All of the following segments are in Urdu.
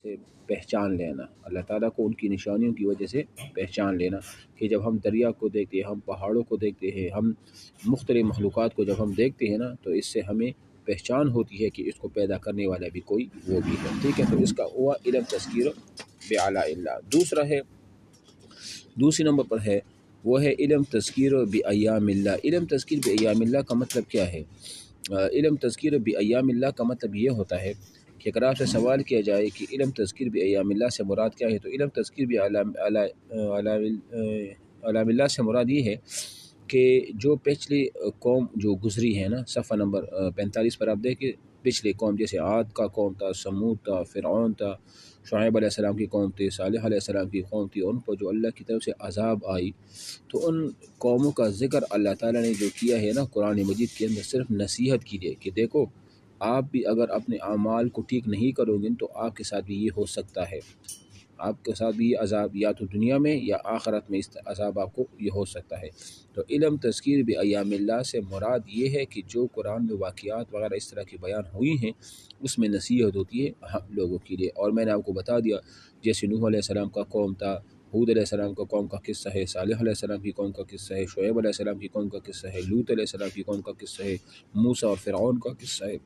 سے پہچان لینا، اللہ تعالیٰ کو ان کی نشانیوں کی وجہ سے پہچان لینا، کہ جب ہم دریا کو دیکھتے ہیں، ہم پہاڑوں کو دیکھتے ہیں، ہم مختلف مخلوقات کو جب ہم دیکھتے ہیں نا، تو اس سے ہمیں پہچان ہوتی ہے کہ اس کو پیدا کرنے والا بھی کوئی وہ بھی ہے، ٹھیک ہے۔ تو اس کا ہوا علم تذکیر بآلاء اللہ۔ دوسری نمبر پر ہے وہ ہے علم تذکیر بایام اللہ۔ علم تذکیر بایام اللہ کا مطلب کیا ہے؟ علم تذکیر بایام اللہ کا مطلب یہ ہوتا ہے کہ اگر آپ سے سوال کیا جائے کہ علم تذکیر بایام اللہ سے مراد کیا ہے، تو علم تذکیر بایام اللہ سے مراد یہ ہے کہ جو پچھلی قوم جو گزری ہے نا، صفحہ نمبر 45 پر آپ دیکھیں، پچھلی قوم جیسے عاد کا قوم تھا، سمود تھا، فرعون تھا، شعیب علیہ السلام کی قوم تھی، صالح علیہ السلام کی قوم تھی، ان پر جو اللہ کی طرف سے عذاب آئی، تو ان قوموں کا ذکر اللہ تعالیٰ نے جو کیا ہے نا قرآن مجید کے اندر، صرف نصیحت کی ہے کہ دیکھو آپ بھی اگر اپنے اعمال کو ٹھیک نہیں کرو گے تو آپ کے ساتھ بھی یہ ہو سکتا ہے، آپ کے ساتھ بھی یہ عذاب یا تو دنیا میں یا آخرت میں اس عذاب آپ کو یہ ہو سکتا ہے۔ تو علم تذکیر بایام اللہ سے مراد یہ ہے کہ جو قرآن میں واقعات وغیرہ اس طرح کی بیان ہوئی ہیں، اس میں نصیحت ہوتی ہے ہم لوگوں کے لیے۔ اور میں نے آپ کو بتا دیا جیسے نوح علیہ السلام کا قوم تھا، ہود علیہ السلام کا قوم کا قصہ ہے، صالح علیہ السلام کی قوم کا قصہ ہے، شعیب علیہ السلام کی قوم کا قصہ ہے، لوط علیہ السلام کی قوم کا قصہ ہے، موسیٰ اور فرعون کا قصہ ہے،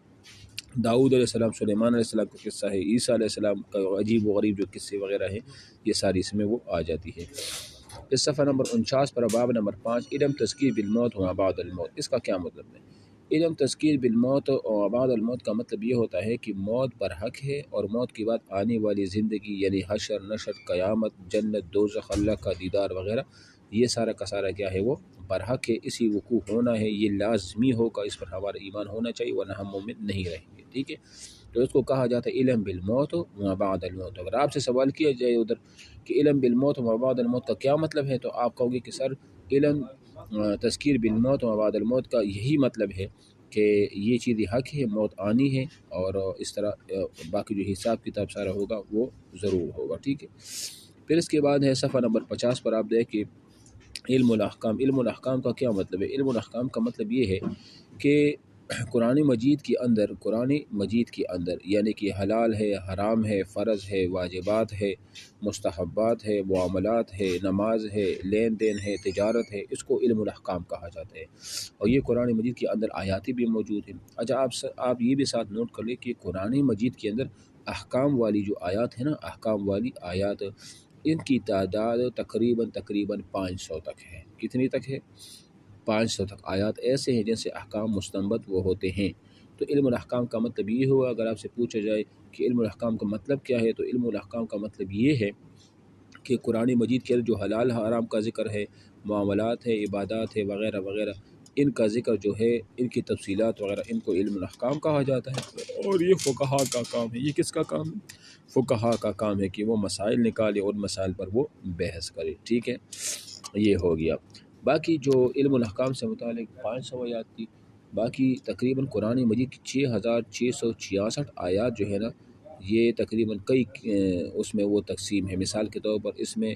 داؤد علیہ السلام، سلیمان علیہ السلام کا قصہ ہے، عیسیٰ علیہ السلام کا عجیب و غریب جو قصے وغیرہ ہیں، یہ ساری اس میں وہ آ جاتی ہے۔ اس صفحہ نمبر 49 پر باب نمبر 5 علم تذکیر بالموت و بعد الموت، اس کا کیا مطلب ہے؟ علم تذکیر بالموت و بعد الموت کا مطلب یہ ہوتا ہے کہ موت برحق ہے، اور موت کے بعد آنے والی زندگی یعنی حشر، نشر، قیامت، جنت، دوزخ، اللہ کا دیدار وغیرہ، یہ سارا کا سارا کیا ہے وہ برحق ہے، اسی وقوع ہونا ہے، یہ لازمی ہوگا، اس پر ہمارا ایمان ہونا چاہیے ورنہ ہم مومن نہیں رہیں گے، ٹھیک ہے۔ تو اس کو کہا جاتا ہے علم بالموت و بعد الموت۔ اگر آپ سے سوال کیا جائے ادھر کہ علم بالموت و بعد الموت کا کیا مطلب ہے، تو آپ کہو گے کہ سر علم تذکیر بالموت و بعد الموت کا یہی مطلب ہے کہ یہ چیز حق ہے، موت آنی ہے، اور اس طرح باقی جو حساب کتاب سارا ہوگا وہ ضرور ہوگا، ٹھیک ہے۔ پھر اس کے بعد ہے صفحہ نمبر 50 پر آپ دیکھیں علم الاحکام۔ علم الاحکام کا کیا مطلب ہے؟ علم الاحکام کا مطلب یہ ہے کہ قرآن مجید کے اندر یعنی کہ حلال ہے، حرام ہے، فرض ہے، واجبات ہے، مستحبات ہے، معاملات ہے، نماز ہے، لین دین ہے، تجارت ہے، اس کو علم الاحکام کہا جاتا ہے، اور یہ قرآن مجید کے اندر آیاتی بھی موجود ہیں۔ اچھا آپ یہ بھی ساتھ نوٹ کر لیں کہ قرآن مجید کے اندر احکام والی جو آیات ہیں نا، احکام والی آیات، ان کی تعداد تقریباً 500 تک ہے۔ کتنی تک ہے؟ 500 تک آیات ایسے ہیں جن سے احکام مستنبط وہ ہوتے ہیں۔ تو علم الاحکام کا مطلب یہ ہوا، اگر آپ سے پوچھا جائے کہ علم الاحکام کا مطلب کیا ہے، تو علم الاحکام کا مطلب یہ ہے کہ قرآن مجید کے جو حلال حرام کا ذکر ہے، معاملات ہے، عبادات ہے، وغیرہ وغیرہ، ان کا ذکر جو ہے، ان کی تفصیلات وغیرہ، ان کو علم الاحکام کہا جاتا ہے، اور یہ فقہا کا کام ہے۔ یہ کس کا کام ہے؟ فقہا کا کام ہے کہ وہ مسائل نکالے اور مسائل پر وہ بحث کرے، ٹھیک ہے۔ یہ ہو گیا۔ باقی جو علم الاحکام سے متعلق 500 آیات تھی، باقی تقریباً قرآن مجید کی 6666 آیات جو ہے نا، یہ تقریباً کئی اس میں وہ تقسیم ہے۔ مثال کے طور پر اس میں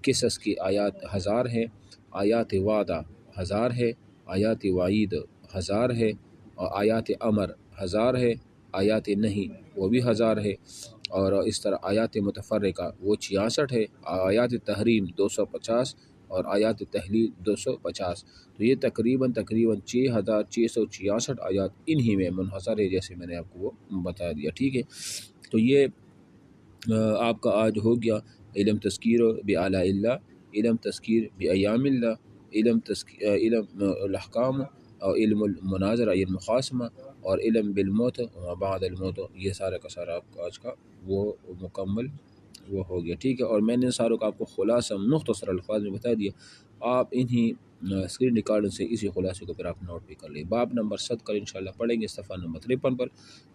قصص کی آیات 1000 ہے، آیات وعدہ 1000 ہے، آیات وعید 1000 ہے، اور آیات امر 1000 ہے، آیات نہیں وہ بھی 1000 ہے، اور اس طرح آیات متفرقہ وہ 66 ہے، آیات تحریم 250، اور آیات تحلیل 250۔ تو یہ تقریباً 6666 آیات انہی میں منحصر ہے، جیسے میں نے آپ کو وہ بتا دیا، ٹھیک ہے۔ تو یہ آپ کا آج ہو گیا علم تذکیر بآلاء اللہ، علم تذکیر بایام اللہ، علم الاحکام، اور علم المناظرہ، علم مخاصمہ، اور علم بالموت و بعد الموت، یہ سارا کا سارا آپ کا آج کا وہ مکمل وہ ہو گیا، ٹھیک ہے۔ اور میں نے ساروں کا آپ کو خلاصہ مختصر الفاظ میں بتا دیا، آپ انہی اسکرین ریکارڈنگ سے اسی خلاصے کو پھر آپ نوٹ بھی کر لیں۔ باب نمبر 7 کل انشاءاللہ پڑھیں گے، صفحہ نمبر 53 پر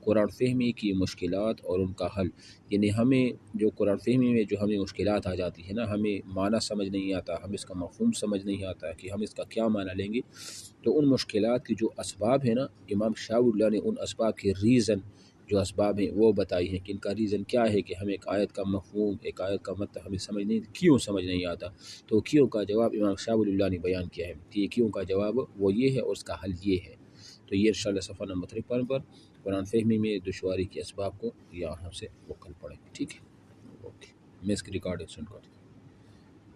قرآن فہمی کی مشکلات اور ان کا حل۔ یعنی ہمیں جو قرآن فہمی میں جو ہمیں مشکلات آ جاتی ہے نا، ہمیں معنی سمجھ نہیں آتا، ہم اس کا مفہوم سمجھ نہیں آتا کہ ہم اس کا کیا معنی لیں گے، تو ان مشکلات کی جو اسباب ہیں نا، امام شاہ اللہ نے ان اسباب کے ریزن جو اسباب ہیں وہ بتائی ہیں کہ ان کا ریزن کیا ہے کہ ہمیں ایک آیت کا مفہوم، ایک آیت کا مطلب ہمیں کیوں سمجھ نہیں آتا، تو کیوں کا جواب امام شاہ اللہ نے بیان کیا ہے کہ یہ کیوں کا جواب وہ یہ ہے اور اس کا حل یہ ہے۔ تو یہ انشاءاللہ صفحہ نمبر 53 پر قرآن فہمی میں دشواری کے اسباب کو یہاں سے وہ کل پڑھیں. ٹھیک ہے. اوکے. میں اس کی ریکارڈنگ سن کر